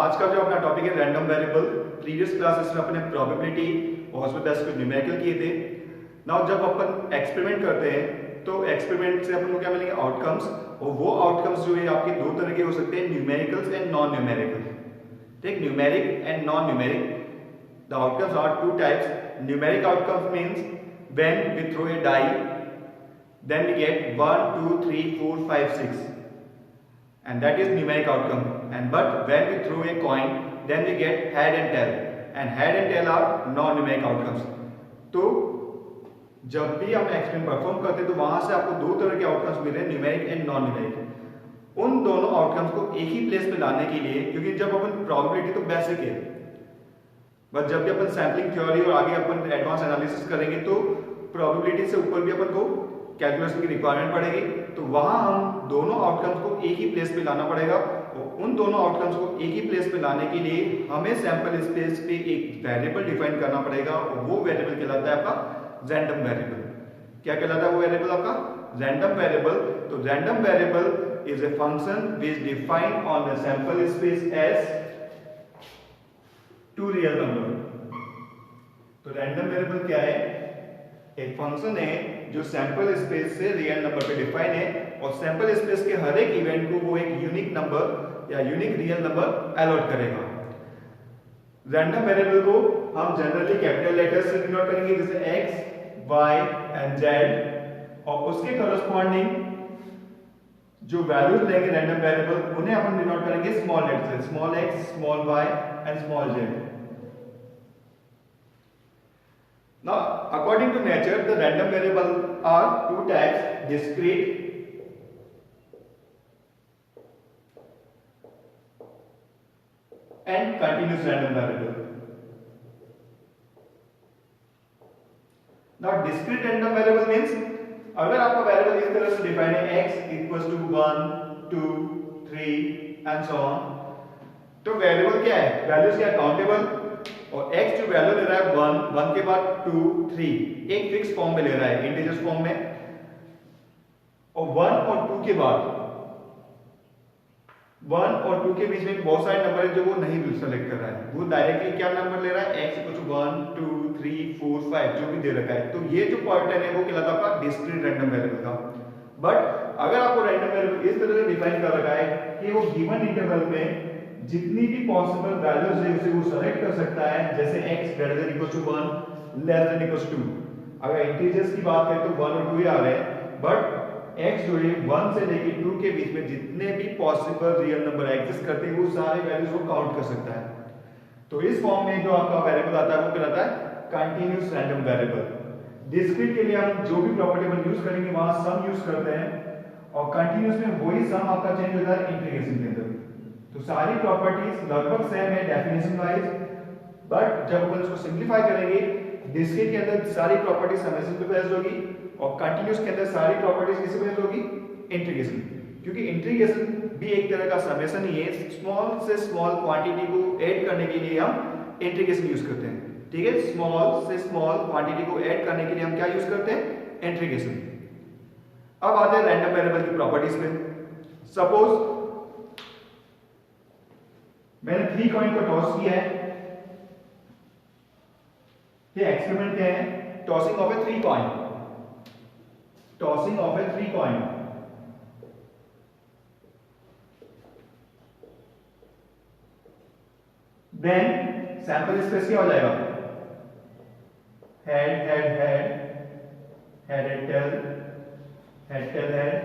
आज का जो अपना टॉपिक है रैंडम वेरिएबल। प्रीवियस क्लासेस में अपने प्रोबेबिलिटी और उसमें 10 कुछ न्यूमेरिकल किए थे। नाउ जब अपन एक्सपेरिमेंट करते हैं तो एक्सपेरिमेंट से अपन को क्या मिलेंगे, आउटकम्स। और वो आउटकम्स जो है आपके दो तरह के हो सकते हैं, न्यूमेरिकल्स एंड नॉन न्यूमेरिकल। ठीक, numeric and non numeric. The outcomes are two types. Numeric outcomes means when we throw a die then we get 1 2 3 4 5 6 and that is numeric outcome. And but when we throw a coin then we get head and tail, and head and tail are non numeric outcomes. तो जब भी हम experiment perform करते हैं तो वहां से आपको दो तरह के आउटकम्स मिल रहे हैं, न्यूमेरिक एंड नॉन न्यूमेरिक। उन दोनों आउटकम्स को एक ही प्लेस पे लाने के लिए, क्योंकि जब अपन प्रोबेबिलिटी तो बेसिक है, बट जब भी अपन सैम्पलिंग थ्योरी और आगे अपन एडवांस एनालिसिस करेंगे तो प्रोबेबिलिटी से ऊपर भी अपन को कैलकुलेशन की रिक्वायरमेंट पड़ेगी। तो वहां हम दोनों आउटकम्स को एक ही प्लेस पे लाना पड़ेगा, और उन दोनों आउटकम्स को एक ही प्लेस पे लाने के लिए हमें सैंपल स्पेस पे एक वेरिएबल डिफाइन करना पड़ेगा, और वो वेरिएबल कहलाता है आपका रैंडम वेरिएबल। क्या कहलाता है वो वेरिएबल आपका? Random variable. तो random variable is a function which define on the sample space as to real number. तो रैंडम वेरिएबल क्या है? एक फंक्शन है जो सैंपल स्पेस से रियल नंबर पे डिफाइन है, और सैंपल स्पेस के हर एक इवेंट को वो एक यूनिक नंबर या यूनिक रियल नंबर अलॉट करेगा। रैंडम वेरिएबल को हम जनरली कैपिटल लेटर्स से डिनोट करेंगे, जैसे x, y एंड z, और उसके करस्पॉन्डिंग जो वैल्यूज लेंगे रैंडम वेरिएबल उन्हें अपन डिनोट करेंगे स्मॉल लेटर से, small x, small y and small z। Now, according to nature, the random variable are two types: discrete and continuous random variable. Now, discrete random variable means अगर आपका variable इस तरह से define है x equals to 1 2 3 and so on, तो variable क्या है? Values क्या? काउंटेबल। और x जो वैल्यू ले रहा है 1 के बाद 2 3 एक फिक्स फॉर्म में ले रहा है, इंटीजर्स फॉर्म में। और 1 और 2 के बाद 1 और 2 के बीच में बहुत सारे नंबर है जो वो नहीं सेलेक्ट कर रहा है, वो डायरेक्टली क्या नंबर ले रहा है? x इक्वल टू 1 2 3 4 5 जो भी दे रखा है। तो ये जो पैटर्न है वो कहलाता है आपका डिस्क्रीट रैंडम वेरिएबल का। बट अगर आपको रैंडम वेरिएबल इस तरह से डिफाइन कर रखा है कि वो गिवन इंटरवल में जितनी भी पॉसिबल वैल्यूज है उसे वो सेलेक्ट कर सकता है, जैसे x greater than equal to 1 less than equal to 2। अगर इंटीजर्स की बात करें तो 1 और 2 ही आ रहे हैं, बट x जो है 1 से लेके 2 के बीच में जितने भी पॉसिबल रियल नंबर एग्जिस्ट करते हैं वो सारे वैल्यूज को काउंट कर सकता है। तो इस फॉर्म में जो आपका वेरिएबल आता है वो कहलाता है कंटीन्यूअस रैंडम वेरिएबल। डिस्क्रीट के लिए हम जो भी प्रॉपर्टी यूज करेंगे वहां सम यूज करते हैं, और कंटीन्यूअस में वही सम आपका चेंज होता है इंटीग्रेशन के अंदर। तो सारी प्रॉपर्टीज लगभग सेम है डेफिनेशन वाइज, बट जब अपन इसको सिंपलीफाई करेंगे डिस्क्रीट के अंदर सारी प्रॉपर्टीज समेशन पे बेस्ड होगी, और कंटीन्यूअस के अंदर सारी प्रॉपर्टीज किस पे बेस्ड होगी? इंटीग्रेशन। क्योंकि इंटीग्रेशन भी एक तरह का समेशन ही है, स्मॉल से स्मॉल क्वांटिटी को ऐड करने के लिए हम इंटीग्रेशन यूज करते हैं। ठीक है, स्मॉल से स्मॉल क्वांटिटी को ऐड करने के लिए हम क्या यूज करते हैं? इंटीग्रेशन। अब आते हैं रैंडम वेरिएबल की प्रॉपर्टीज पे। सपोज मैंने 3 कॉइन को टॉस किया है। ये एक्सपेरिमेंट क्या है? Tossing of a 3 coin. Tossing of a 3 coin. Then sample space क्या हो जाएगा? Head head head head and tail, head tail head,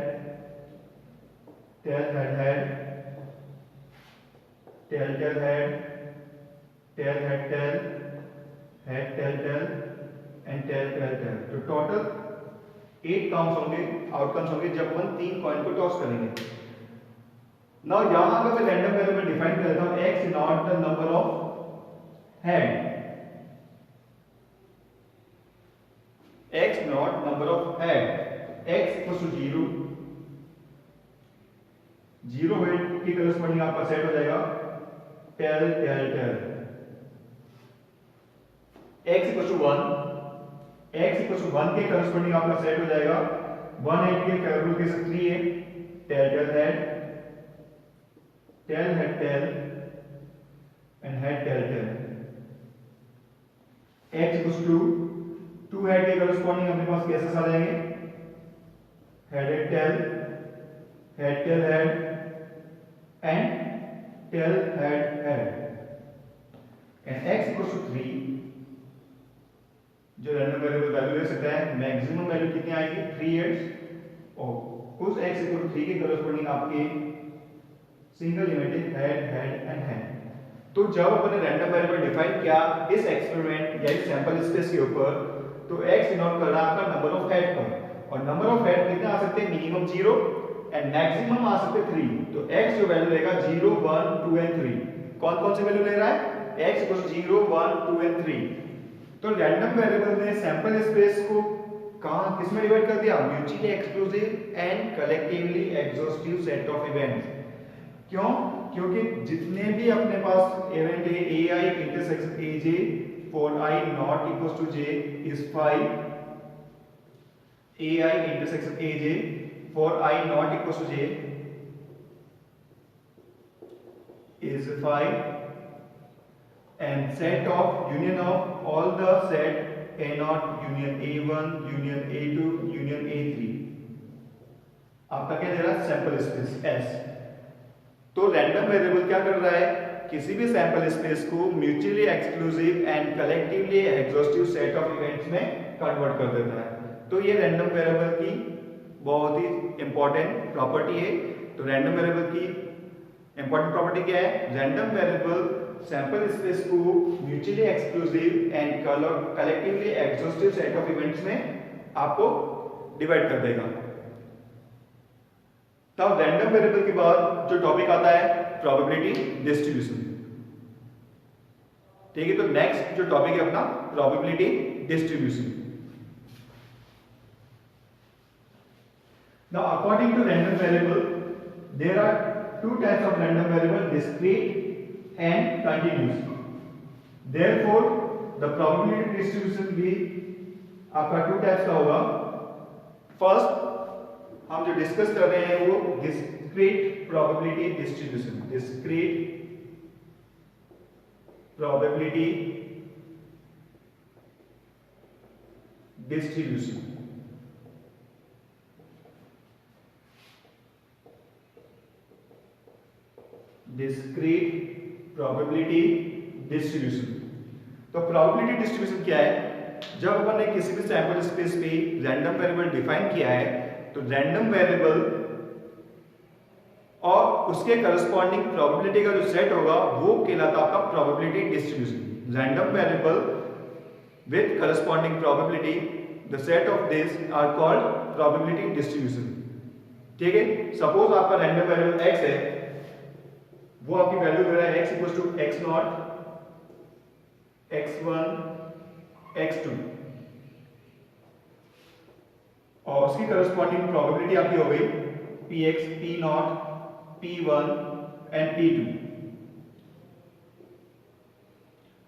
tail head head, tail tail head, tail head tail, head tail tail and tail tail tail. तो total 8 counts होंगे, outcomes होंगे जब अपन 3 coin को toss करेंगे। नाउ यहां पे मैं रैंडम वेरिएबल डिफाइन कर देता हूं, x not the number of head, x not number of head, x equal to 0 0 head की करस्पॉन्डिंग आपका सेट हो जाएगा tail tail tail. x equal to 1, x equal to 1 के करस्पॉन्डिंग आपका सेट हो जाएगा 1 8 के फेवरेबल के 3 है tail tail head, tail head tail, and head tail tail. x equals to 2 head के करस्पॉन्डिंग अपने पास केसेस आ जाएंगे, head tail head and tail head and x equals to 3। जो रैंडम वेरिएबल वैल्यू ले सकता है, मैक्सिमम वैल्यू कितनी आएगी 3 हेड्स, और उस x इक्वल टू 3 के करस्पॉन्डिंग आपके single unit head and head. तो जब अपन ने रैंडम वेरिएबल डिफाइन किया इस एक्सपेरिमेंट या इस सैंपल स्पेस के ऊपर, तो x डिनोट कर रहा है आपका नंबर ऑफ हेड पर, और नंबर ऑफ हेड कितने आ सकते हैं, मिनिमम 0 एंड मैक्सिमम आ सकते हैं 3। तो x जो वैल्यू लेगा 0 1 2 एंड 3, कौन कौन से वैल्यू ले रहा है, x इक्वल टू 0 1 2 एंड 3। तो रैंडम वेरिएबल ने सैंपल स्पेस को कहां किसमें डिवाइड कर दिया, mutually exclusive and collectively exhaustive set of events. क्यों, क्योंकि जितने भी अपने पास इवेंट है ai intersection aj for i not equals to j is 5, ai intersection aj for i not equals to j is 5, and set of union of all the set a0 union a1 union a2 union a3 आपका क्या दे रहा है, sample space S। तो random variable क्या कर रहा है, किसी भी सैंपल स्पेस को mutually exclusive and collectively exhaustive set of events में कन्वर्ट कर देता है। तो ये रैंडम वेरिएबल की बहुत ही इंपॉर्टेंट प्रॉपर्टी है। तो रैंडम वेरिएबल की इंपॉर्टेंट प्रॉपर्टी क्या है, रैंडम वेरिएबल सैंपल स्पेस को mutually exclusive and collectively exhaustive set of events में आपको डिवाइड कर देगा। तब रैंडम वेरिएबल के बाद जो टॉपिक आता है प्रोबेबिलिटी डिस्ट्रीब्यूशन। ठीक है, तो नेक्स्ट जो टॉपिक है अपना probability distribution. Now according to random variable there are two types of random variable, discrete and continuous. Therefore the probability distribution भी आपका 2 टाइप्स का होगा। फर्स्ट हम जो डिस्कस कर रहे हैं वो discrete probability distribution, discrete probability distribution। Discrete probability distribution. तो प्रोबेबिलिटी डिस्ट्रीब्यूशन क्या है, जब अपन ने किसी भी सैंपल स्पेस पे रैंडम वेरिएबल डिफाइन किया है, तो रैंडम वेरिएबल और उसके करस्पॉन्डिंग प्रोबेबिलिटी का जो सेट होगा वो कहलाता है आपका probability distribution. Random variable with corresponding probability, the set of this are called probability distribution. ठीक है, सपोज आपका रैंडम वेरिएबल x है, वो आपकी वैल्यू दे रहा है x equals to x0 x1 x2, और उसकी करस्पॉन्डिंग प्रोबेबिलिटी आपकी हो गई px p0 p1 and p2।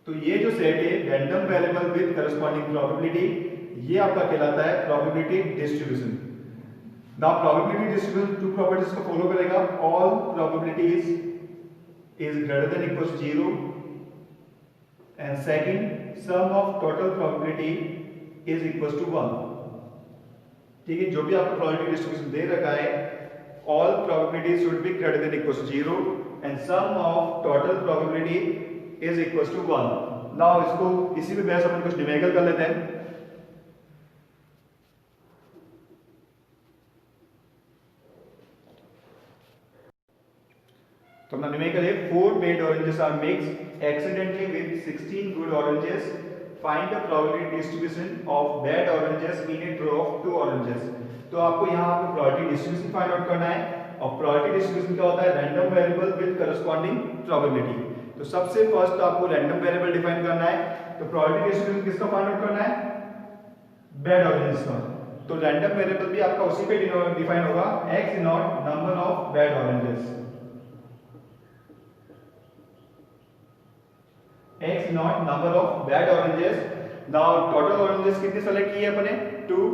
तो ये जो सेट है random variable with corresponding probability, ये आपका कहलाता है probability distribution. Now probability distribution 2 properties को फॉलो करेगा, all probabilities is greater than equals to 0, and second sum of total probability is equals to 1। ठीक है, जो भी आपको प्रोबेबिलिटी डिस्ट्रीब्यूशन दे रखा है, all probabilities should be greater than equals to 0 and sum of total probability is equals to 1। now इसको इसी में बेस अपन कुछ न्यूमेरिकल कर लेते हैं। तो अपना न्यूमेरिकल है 4 bad oranges are mixed accidentally with 16 good oranges, find the probability distribution of bad oranges in a row of 2 oranges। तो आपको यहाँ आपको probability distribution फाइंड आउट करना है, और probability distribution क्या होता है, random variable with corresponding probability. तो सबसे फर्स्ट आपको रैंडम वेरिएबल डिफाइन करना है, तो probability distribution किसका फाइंड आउट करना है, बैड ऑरेंजेस का। तो रैंडम वेरिएबल भी आपका उसी पे डिफाइन होगा, x not number of bad oranges, x not number of bad oranges. Now total oranges कितने सेलेक्ट किए अपने 2,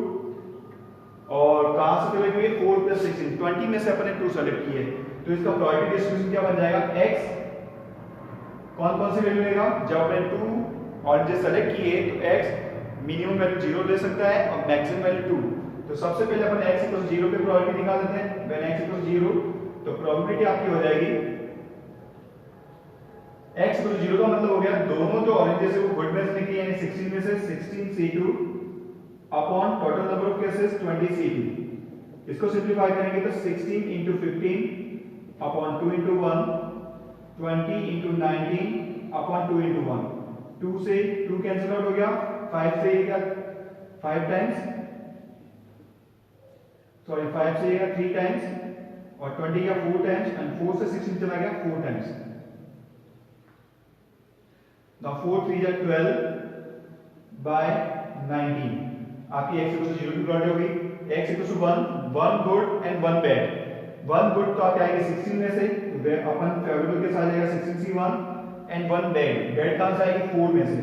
और कहां से सेलेक्ट किए 4 + 16 20 में से अपने 2 सेलेक्ट किए। तो इसका प्रोबेबिलिटी डिस्ट्रीब्यूशन क्या बन जाएगा, x कौन कौन सी वैल्यू लेगा? जब आपने 2 ऑरेंजेस सेलेक्ट किए तो x मिनिमम वैल्यू 0 ले सकता है और मैक्सिमम वैल्यू 2। तो सबसे पहले अपन x इक्वल 0 पे प्रोबेबिलिटी निकाल देते हैं। व्हेन x इक्वल 0 तो प्रोबेबिलिटी आपकी हो जाएगी x इक्वल 0 का मतलब हो गया दोनों जो ऑरेंजेस है वो गुड में से निकली, यानी 16 में से 16c2 upon total number of cases 20c2। इसको सिंपलीफाई करेंगे तो 16 into 15 upon 2 into 1, 20 into 19 upon 2 into 1। 2 से 2 कैंसिल आउट हो गया, 5 से ये क्या 5 टाइम्स, सॉरी 5 से ये 3 टाइम्स और 20 का 4 टाइम्स एंड 4 से 16 चला गया 4 टाइम्स। नाउ 4 3 जा 12 बाय 19। आपकी x इक्वल टू 0 की प्रोबेबिलिटी होगी x equal to 1 good and 1 bad. 1 good तो आपके आएगी 16 में से, तो अपन फेवरेबल के साथ जाएगा 16c1 एंड 1 बैड। बैड कहां से आएगी 4 में से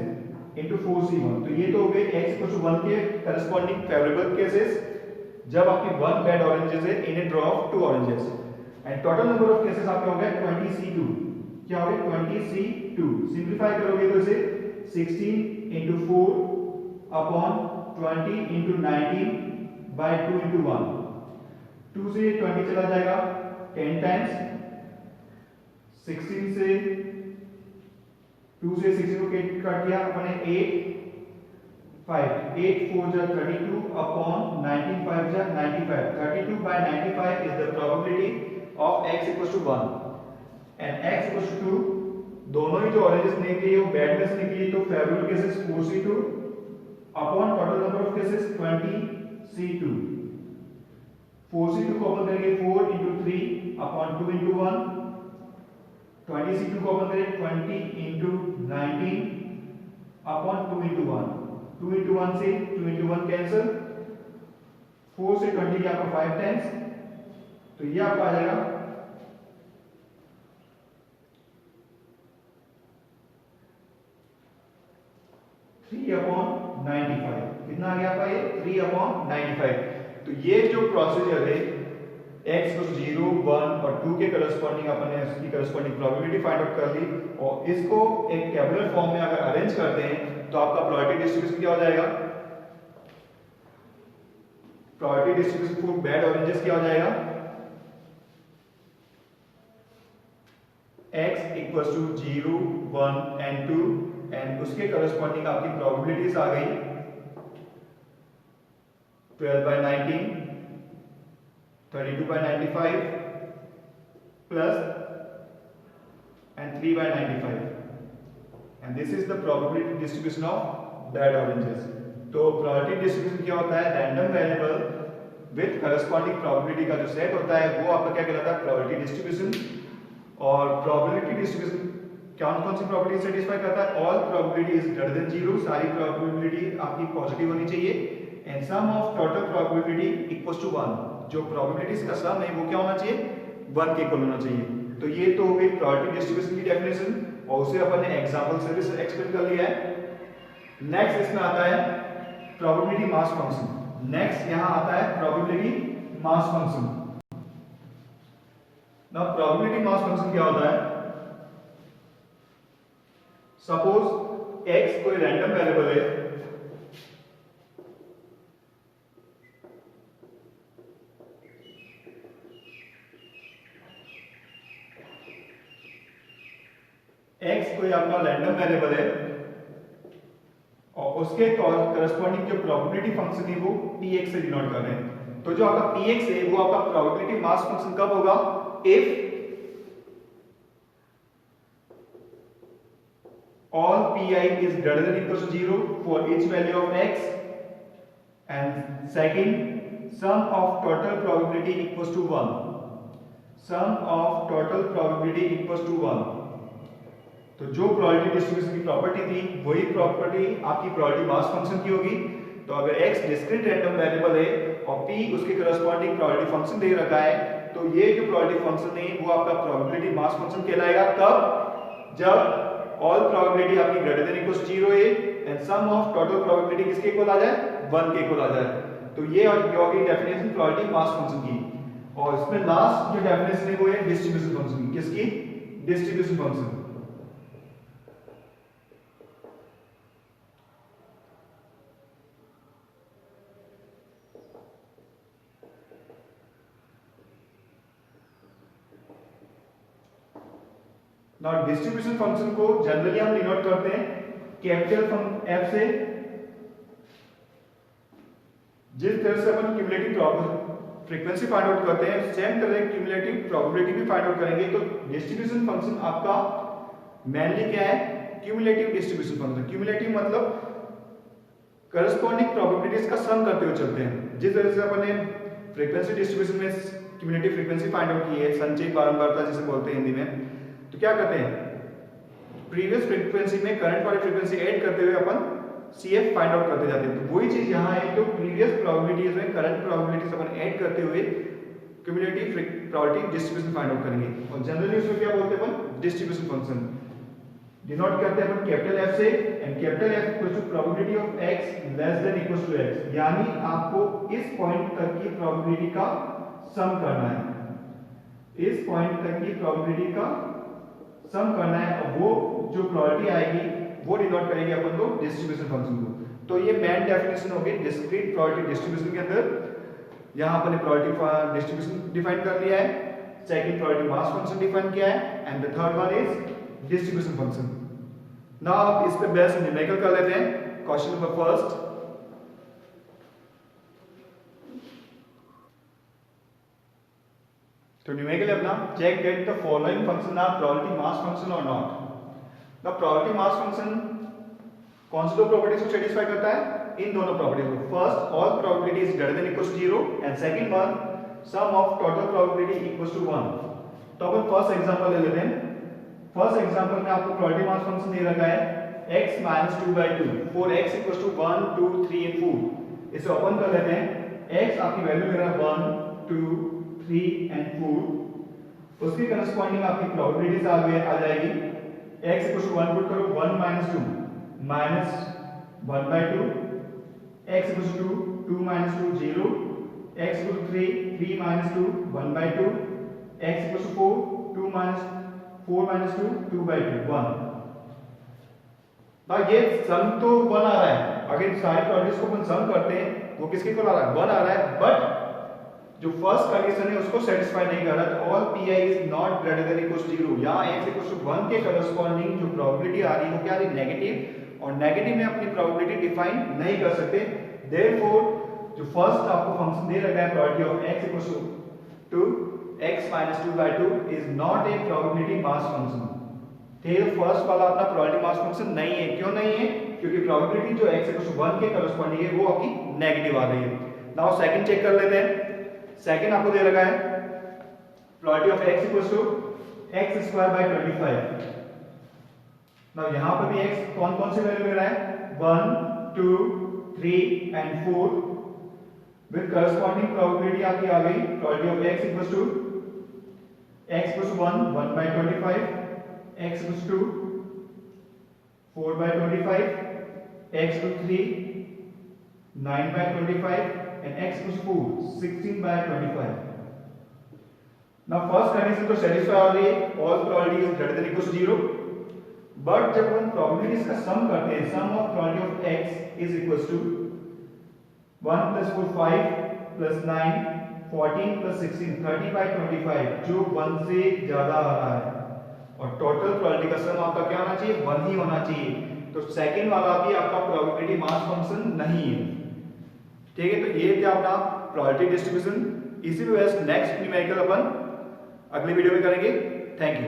इनटू 4c1। तो ये तो हो गए x इक्वल टू 1 के करस्पॉन्डिंग फेवरेबल केसेस जब आपकी 1 बैड ऑरेंजेस है in a draw of 2 oranges. And total number of cases आपके हो गए 20c2। क्या हो गए 20c2। सिंपलीफाई करोगे तो इसे 16 into 4 upon 20 into 19 by 2 into 1। 2 से 20 चला जाएगा 10 टाइम्स, 16 से 2 से 16 को काट दिया अपने 8 5 8 4 जा 32 अपॉन 19 5 जा 95। 32 by 95 is the probability of x equals to 1 and x equals to 2। दोनों ही जो ऑरेंजेस निकली है वो बैड में से निकली, तो favourable cases 4c2 upon total number of cases 20c2। 4c2 को ओपन करेंगे 4 इंटू 3 अपॉन 2 इंटू 1। 20c2 को ओपन करेंगे 20 इंटू 19 अपॉन 2 इंटू 1। 2 इंटू 1 से 2 इंटू 1 कैंसिल, 4 से 20 का आपका 5 टाइम्स, तो ये आपका आ जाएगा 3 अपॉन 95। कितना आ गया आपका ये 3 अपॉन 95। तो ये जो प्रोसीजर है x को 0 1 और 2 के करस्पॉन्डिंग अपने इसकी करस्पॉन्डिंग प्रोबेबिलिटी फाइंड आउट कर ली और इसको एक टेबुलर फॉर्म में अगर अरेंज करते हैं तो आपका प्रोबेबिलिटी डिस्ट्रीब्यूशन क्या हो जाएगा? Probability distribution for bad oranges क्या हो जाएगा? x equals to 0 1 and 2 and उसके करस्पॉन्डिंग आपकी प्रोबेबिलिटीज आ गई 12 by 19, 32 by 95 plus and 3 by 95, and this is the probability distribution of bad oranges. तो probability distribution क्या होता है? Random variable with corresponding probability का जो सेट होता है वो आपका क्या कहलाता है? probability distribution। और probability distribution कौन कौन सी प्रोबेबिलिटी सेटिस्फाई करता है? All probability is greater than 0, सारी प्रोबेबिलिटी आपकी पॉजिटिव होनी चाहिए and sum of total probability equals to 1। जो प्रोबेबिलिटीज का सम है वो क्या होना चाहिए? 1 के इक्वल होना चाहिए। तो ये तो हो गई प्रोबेबिलिटी डिस्ट्रीब्यूशन की डेफिनेशन और उसे अपन ने एग्जांपल से भी एक्सप्लेन कर लिया है। नेक्स्ट इसमें आता है प्रोबेबिलिटी मास फंक्शन। नेक्स्ट यहां आता है probability mass function. Now probability mass function क्या होता है? सपोज x कोई रैंडम वेरिएबल है x कोई आपका रैंडम वेरिएबल है और उसके करस्पॉन्डिंग जो प्रोबेबिलिटी फंक्शन है वो px से डिनोट कर रहे हैं। तो जो आपका px है वो आपका प्रोबेबिलिटी मास फंक्शन कब होगा? If all pi is greater than equals to 0 for each value of x, and second sum of total probability equals to 1, sum of total probability equals to 1। तो जो probability distribution की property थी वही property आपकी probability mass function की होगी। तो अगर x डिस्क्रीट रैंडम वेरिएबल है और p उसके करस्पॉन्डिंग प्रोबेबिलिटी फंक्शन दे रखा है तो ये जो प्रोबेबिलिटी फंक्शन है वो आपका प्रोबेबिलिटी मास फंक्शन कहलाएगा। कब? जब ऑल प्रोबेबिलिटी आपकी ग्रेटर देन इक्वल्स 0 है and sum of total probability किसके इक्वल आ जाए? 1 के इक्वल आ जाए। तो ये होगी डेफिनेशन प्रोबेबिलिटी मास फंक्शन की। और इसमें लास्ट जो डेफिनेशन है वो है डिस्ट्रीब्यूशन फंक्शन की। किसकी? Distribution function. Now distribution function को जनरली हम डिनोट करते हैं कैपिटल एफ से। जिस तरह से अपन क्यूमुलेटिव फ्रीक्वेंसी फाइंड आउट करते हैं, सेम तरह क्यूमुलेटिव प्रोबेबिलिटी भी फाइंड आउट करेंगे। तो डिस्ट्रीब्यूशन फंक्शन आपका मेनली क्या है, क्यूमुलेटिव डिस्ट्रीब्यूशन फंक्शन। क्यूमुलेटिव मतलब करस्पॉन्डिंग प्रोबेबिलिटीज का सम करते हुए चलते हैं। जिस तरह से अपन ने फ्रीक्वेंसी डिस्ट्रीब्यूशन में क्यूमुलेटिव फ्रीक्वेंसी फाइंड आउट की है, संचयी बारंबारता जिसे बोलते हैं हिंदी में, तो क्या करते हैं, प्रीवियस फ्रीक्वेंसी में करंट वाली फ्रीक्वेंसी ऐड करते हुए अपन CF फाइंड आउट करते जाते हैं। तो वही चीज यहाँ है, तो प्रीवियस प्रोबेबिलिटीज में करंट प्रोबेबिलिटीज अपन ऐड करते हुए cumulative probability distribution find out करेंगे। और जनरली उसको क्या बोलते हैं अपन, डिस्ट्रीब्यूशन फंक्शन डिनोट करते हैं अपन कैपिटल F से। And capital F equals to probability of x less than equals to x, यानी आपको इस पॉइंट तक की प्रोबेबिलिटी का सम करना है, इस पॉइंट तक की प्रोबेबिलिटी का सम करना है। और वो जो प्रोबेबिलिटी आएगी वो डिनोट करेंगे अपन को डिस्ट्रीब्यूशन फंक्शन को। तो ये मेन डेफिनेशन होगी डिस्क्रीट प्रोबेबिलिटी डिस्ट्रीब्यूशन के अंदर। यहां अपन ने प्रोबेबिलिटी डिस्ट्रीब्यूशन डिफाइन कर लिया है, second probability mass function define किया है, and the third one is distribution function. Now आप इस पे बेस न्यूमेरिकल कर लेते हैं। क्वेश्चन नंबर फर्स्ट, तो न्यूमेरिकल अपना check that the following function are probability mass function और not. The probability mass function कौन सी दो प्रॉपर्टीज को सेटिस्फाई करता है, इन दोनों प्रॉपर्टीज को। First, all probability is greater than equals to 0, and second one, sum of total probability equals to 1। तो अपन फर्स्ट एग्जांपल ले लेते हैं। फर्स्ट एग्जांपल में आपको प्रोबेबिलिटी मास फंक्शन दे रखा है x - 2/2 for x equals to 1 2 3 and 4। इसे ओपन कर लेते हैं। x आपकी वैल्यू दे रहा है 1 2 3 एंड 4। उसके करस्पॉन्डिंग आपकी प्रोबेबिलिटीज आ जाएगी। x इक्वल्स टू 1 पुट करो, 1 - 2 -1/2, x equals to 2 - 2 0, x equals to 3 3 - 2 1/2, x equals to 4 4 - 2 2/2 1। ना ये सम तो 1 आ रहा है, अगर सारी प्रोबेबिलिटीज को अपन सम करते हैं वो किसके को आ रहा है, 1 आ रहा है। बट जो फर्स्ट कंडीशन है उसको सेटिस्फाई नहीं कर रहा, तो all pi is not greater than equals to 0। यहां x इक्वल्स टू 1 के करस्पॉन्डिंग जो प्रोबेबिलिटी आ रही है वो क्या आ रही है, नेगेटिव, और नेगेटिव में अपनी प्रोबेबिलिटी डिफाइन नहीं कर सकते। देयरफॉर जो फर्स्ट आपको फंक्शन दे रखा है probability of x equals to x - 2/2 is not a probability mass function. ठीक है, फर्स्ट वाला अपना प्रोबेबिलिटी मास फंक्शन नहीं है। क्यों नहीं है, क्योंकि प्रोबेबिलिटी जो x इक्वल्स टू 1 के करस्पॉन्डिंग है वो आपकी नेगेटिव आ रही है। नाउ सेकंड चेक कर लेते हैं। सेकंड आपको दे रखा है probability of x equals to x² / 25। Now यहां पर भी x कौन कौन से वैल्यू ले रहा है, 1 2 3 एंड 4 विद करस्पॉन्डिंग प्रोबेबिलिटी आपकी आ गई। Probability of x equals to 1 1/25, x equals to 4/25, x equals to 3 9/25 and x equals to 4 16/25। now first condition तो satisfy हो रही है, all probability is greater than equals to 0। but जब हम probabilities का sum करते हैं, sum of probability of x is equals to 1 + 4 5 + 9 14 + 16 30/25, जो 1 से ज्यादा आ रहा है। और टोटल प्रोबेबिलिटी का सम आपका क्या होना चाहिए, 1 ही होना चाहिए। तो सेकंड वाला भी आपका प्रोबेबिलिटी मास फंक्शन नहीं है। ठीक है, तो ये क्या अपना प्रोबेबिलिटी डिस्ट्रीब्यूशन। इसी पे नेक्स्ट न्यूमेरिकल अपन अगले वीडियो में करेंगे। Thank you.